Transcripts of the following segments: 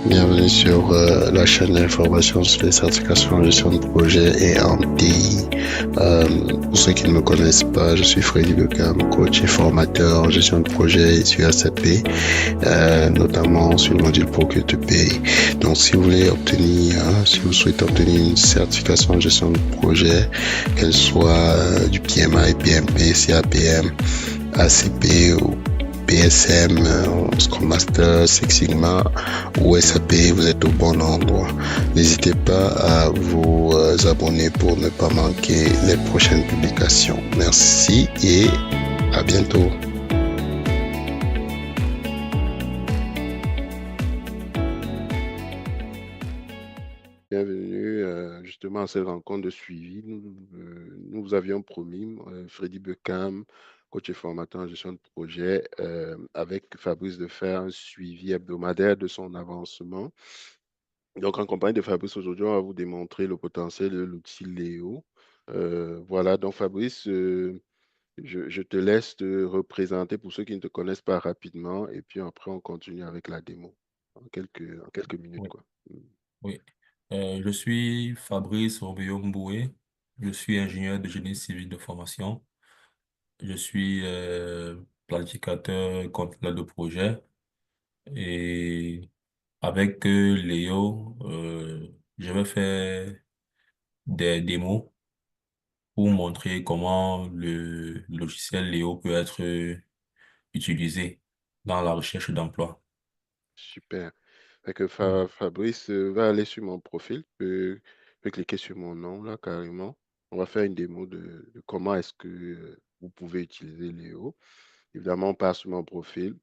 Bienvenue sur la chaîne d'information sur les certifications en gestion de projet et en TI. Pour ceux qui ne me connaissent pas, je suis Freddy Beckham, coach et formateur en gestion de projet et sur SAP, notamment sur le module Procure to Pay. Donc, si vous voulez obtenir, si vous souhaitez obtenir une certification en gestion de projet, qu'elle soit du PMI, PMP, CAPM, ACP ou PSM, Scrum Master, Six Sigma ou SAP, vous êtes au bon endroit. N'hésitez pas à vous abonner pour ne pas manquer les prochaines publications. Merci et à bientôt. Bienvenue justement à cette rencontre de suivi. Nous vous avions promis, Freddy Beckham, coach et formateur en gestion de projet, avec Fabrice de faire un suivi hebdomadaire de son avancement. Donc, en compagnie de Fabrice, aujourd'hui, on va vous démontrer le potentiel de l'outil Léo. Voilà, donc Fabrice, je te laisse te représenter pour ceux qui ne te connaissent pas rapidement, et puis après, on continue avec la démo en quelques minutes, Oui, quoi. oui. Je suis Fabrice Robéo Mboué. Je suis ingénieur de génie civil de formation. Je suis planificateur et contrôleur de projet. Et avec Léo, je vais faire des démos pour montrer comment le logiciel Léo peut être utilisé dans la recherche d'emploi. Super. Fait que Mm. Fabrice va aller sur mon profil, peut cliquer sur mon nom là carrément. On va faire une démo de comment est-ce que vous pouvez utiliser Léo. Évidemment, on passe sur mon profil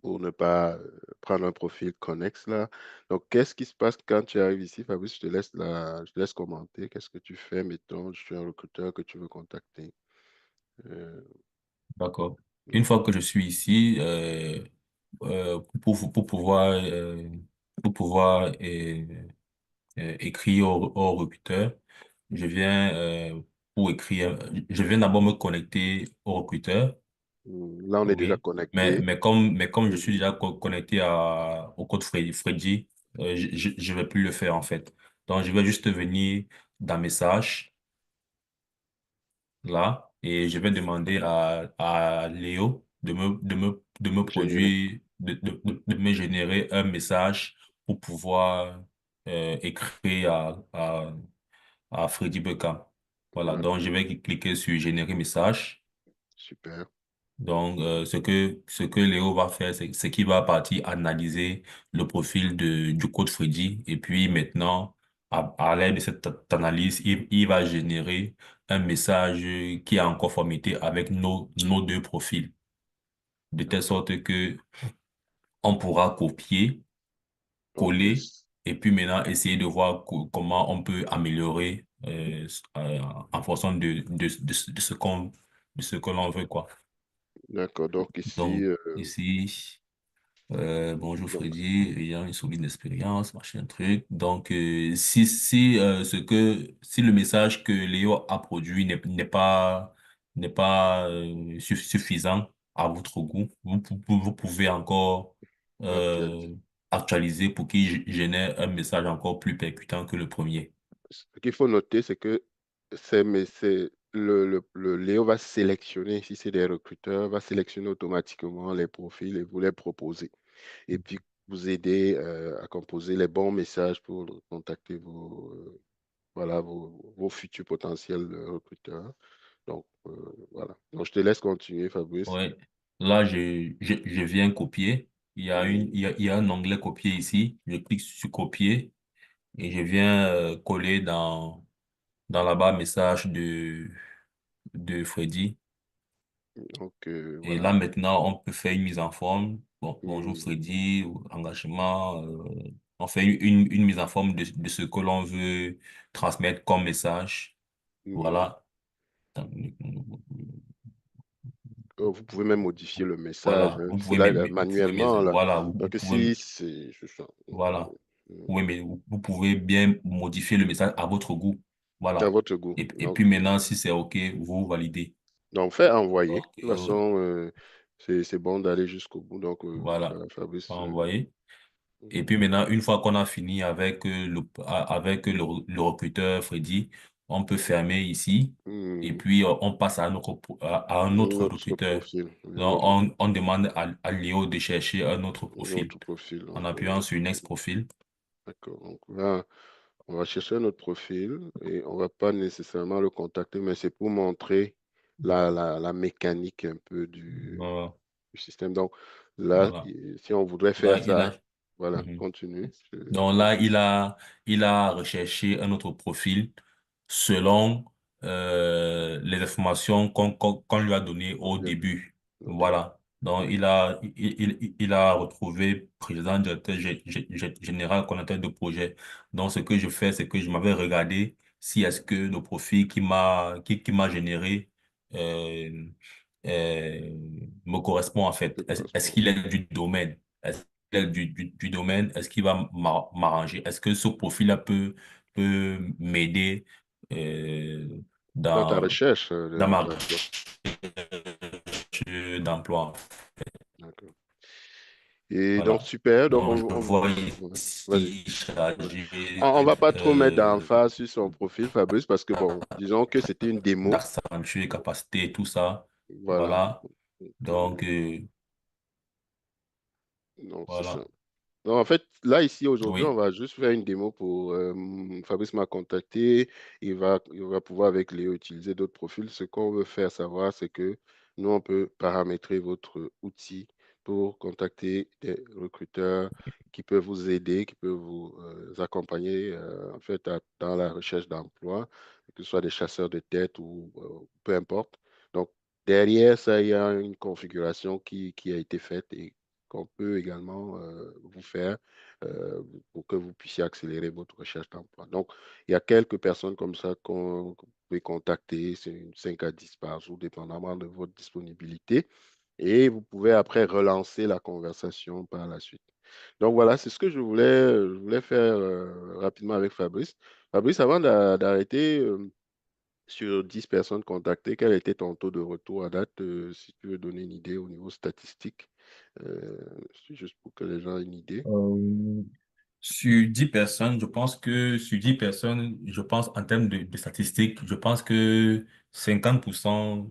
pour ne pas prendre un profil connexe là. Donc, qu'est-ce qui se passe quand tu arrives ici, Fabrice? Je te laisse commenter. Qu'est-ce que tu fais? Mettons, je suis un recruteur que tu veux contacter. Euh, D'accord. Une fois que je suis ici, pour pouvoir écrire au recruteur, je viens pour écrire, je viens d'abord me connecter au recruteur, Là, on est déjà oui. Mais connecté. mais comme je suis Mhm. déjà connecté au code Freddy, je vais plus le faire en fait. Donc je vais juste venir dans message là et je vais demander à Léo de me Généré. produire, de me générer un message pour pouvoir écrire à Freddy Beckham. Voilà, Ouais, donc je vais cliquer sur générer message. super. Donc, ce que Léo va faire, c'est qu'il va partir analyser le profil du code Freddy. Et puis maintenant, à l'aide de cette analyse, il va générer un message qui est en conformité avec nos deux profils. De telle D'accord. sorte que on pourra copier, OK. coller, et puis maintenant essayer de voir comment on peut améliorer en fonction de ce que l'on veut, quoi. D'accord. Donc ici, Donc, ici, bonjour donc, Freddy, ayant une solide expérience, machin truc. Donc, si le message que Léo a produit n'est pas suffisant à votre goût, vous pouvez encore actuel. euh, actualiser pour qu'il génère un message encore plus percutant que le premier. Ce qu'il faut noter, c'est que c'est le Léo va sélectionner, si c'est des recruteurs, va sélectionner automatiquement les profils et vous les proposer. Et puis vous aider à composer les bons messages pour contacter voilà, vos futurs potentiels recruteurs. Donc, voilà. Donc, je te laisse continuer, Fabrice. Ouais. Là, je viens copier. Mhm. Il y a un onglet copier ici. Je clique sur copier. Et je viens coller dans la barre message de Freddy. Donc, Et voilà. là, maintenant, on peut faire une mise en forme. Bon, bonjour Mhm. Freddy, ou engagement. On fait une mise en forme de ce que l'on veut transmettre comme message. Mhm. Voilà. Vous pouvez même modifier le message, Voilà. Vous c'est pouvez, là, vous pouvez, manuellement, là. voilà. Vous Donc, pouvez, ici, c'est... je sens- voilà. Oui, mais vous pouvez bien modifier le message à votre goût. à Voilà. votre goût. Et puis maintenant, si c'est OK, vous validez. Donc, fait envoyer. De Donc, toute façon, c'est bon d'aller jusqu'au bout. Donc, voilà. Fabrice, Envoyer. Et mhm, puis maintenant, une fois qu'on a fini avec le recruteur Freddy, on peut fermer ici et mhm. puis on passe à un autre Notre recruteur. profil, oui, Donc, on demande à Léo de chercher un autre profil notre profil. en Donc, appuyant sur Next Profil. d'accord. Donc là, on va chercher notre profil et on va pas nécessairement le contacter, mais c'est pour montrer la mécanique un peu Euh, du système. Donc là, voilà. si on voudrait faire Là, il ça, a. voilà, Mhm. continue. Donc là, il a recherché un autre profil selon les informations qu'on lui a données On au vient de... début. OK. Voilà. Donc il a retrouvé président, directeur général, coordinateur de projet. Donc ce que je fais, c'est que je m'avais regardé si est-ce que le profil qui m'a généré euh, euh, me correspond en Ça fait. Est-ce correspond. qu'il est du domaine? Du domaine, est-ce qu'il va m'arranger? Est-ce que ce profil-là peut m'aider euh, Dans ta dans, recherche dans ma d'emploi. recherche d'emploi? D'accord. Et donc, Voilà. super. Donc, Donc, je vois ouais, vas-y. ici chargé On va pas trop mettre euh, d'emphase sur son profil, Fabrice, parce que, bon, disons que c'était une démo. d'accentuer les capacités, tout ça. Voilà. Voilà. Donc, Donc, donc, c'est ça. voilà. Donc, en fait, là, ici, aujourd'hui, on Oui. va juste faire une démo pour Fabrice m'a contacté. Il va pouvoir, avec Léo, utiliser d'autres profils. Ce qu'on veut faire savoir, c'est que nous, on peut paramétrer votre outil pour contacter des recruteurs qui peuvent vous aider, qui peuvent vous accompagner, en fait, dans la recherche d'emploi, que ce soit des chasseurs de tête ou peu importe. Donc, derrière ça, il y a une configuration qui a été faite et qu'on peut également vous faire euh, pour que vous puissiez accélérer votre recherche d'emploi. Donc, il y a quelques personnes comme ça que vous pouvez contacter, c'est une 5 à 10 par jour, dépendamment de votre disponibilité. Et vous pouvez après relancer la conversation par la suite. Donc voilà, c'est ce que je voulais faire rapidement avec Fabrice. Fabrice, avant d'arrêter, sur 10 personnes contactées, quel était ton taux de retour à date, si tu veux donner une idée au niveau statistique, euh, c'est juste pour que les gens aient une idée. Euh, Sur 10 personnes, je pense que sur 10 personnes, je pense en termes de statistiques, je pense que 50%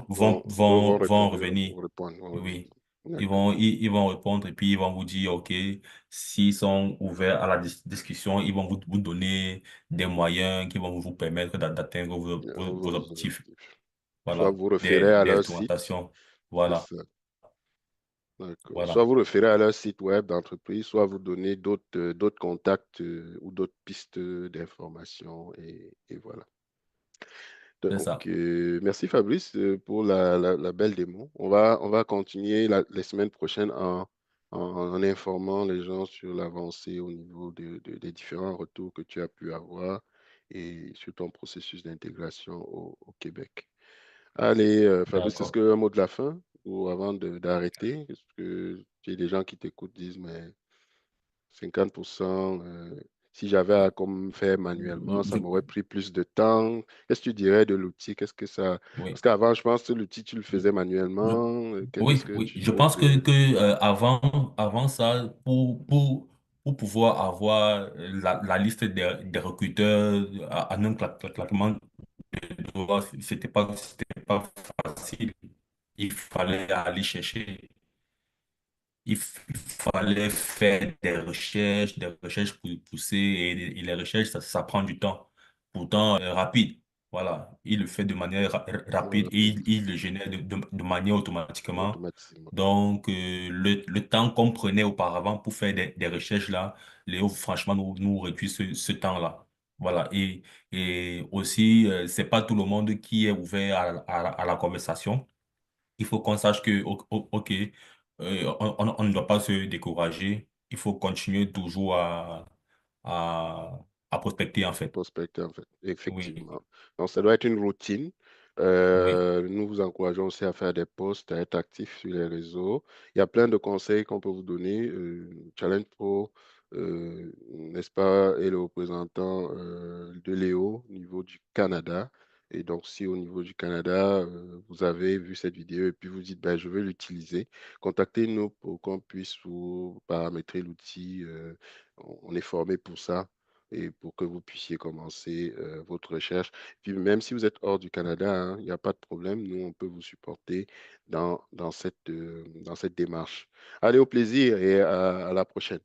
Vont, vont revenir. vont revenir. Oui. D'accord. Ils vont répondre et puis ils vont vous dire, OK, s'ils sont ouverts à la discussion, ils vont vous donner des moyens qui vont vous permettre d'atteindre vos Vos objectifs. objectifs. Soit Voilà. vous référez à Des leur site, orientations. c'est Voilà. ça. D'accord. Soit Voilà. vous référez à leur site web d'entreprise, soit vous donnez d'autres contacts ou d'autres pistes d'information et voilà. C'est Donc, ça. merci Fabrice pour la belle démo. On va continuer les semaines prochaines en informant les gens sur l'avancée au niveau des différents retours que tu as pu avoir et sur ton processus d'intégration au Québec. Allez, Fabrice, est-ce D'accord. que un mot de la fin ou avant d'arrêter? Est-ce que j'ai des gens qui t'écoutent disent, mais 50%, si j'avais à comme faire manuellement, ça Je- m'aurait pris plus de temps. Qu'est-ce que tu dirais de l'outil? Qu'est-ce que ça... Parce oui. qu'avant, je pense que l'outil, tu le Je- faisais je- manuellement. Qu'est-ce Oui, que oui. tu Je me pense dirais? avant ça, pour pouvoir avoir la liste des recruteurs en un claquement de doigts, c'était pas facile. Il fallait aller chercher. Il fallait faire des recherches poussées et les recherches, ça prend du temps. Pourtant, rapide. Voilà. Il le fait de manière rapide et Rapide, il le génère de manière automatiquement. automatiquement. Donc, le temps qu'on prenait auparavant pour faire des recherches là, Léo, franchement, nous réduit ce temps-là. Voilà. Et aussi, c'est pas tout le monde qui est ouvert à la conversation. Il faut qu'on sache que, OK, on ne doit pas se décourager. Il faut continuer toujours à, à prospecter, en À fait. prospecter, en fait. Oui, Effectivement. Donc, ça doit être une routine. oui, Nous vous encourageons aussi à faire des posts, à être actifs sur les réseaux. Il y a plein de conseils qu'on peut vous donner. Challenge Pro, n'est-ce pas, est le représentant de Léo au niveau du Canada. Et donc, si au niveau du Canada, vous avez vu cette vidéo et puis vous dites, ben, je veux l'utiliser, contactez-nous pour qu'on puisse vous paramétrer l'outil. On est formé pour ça et pour que vous puissiez commencer votre recherche. Puis même si vous êtes hors du Canada, hein, il n'y a pas de problème. Nous, on peut vous supporter dans cette démarche. Allez, au plaisir et à la prochaine.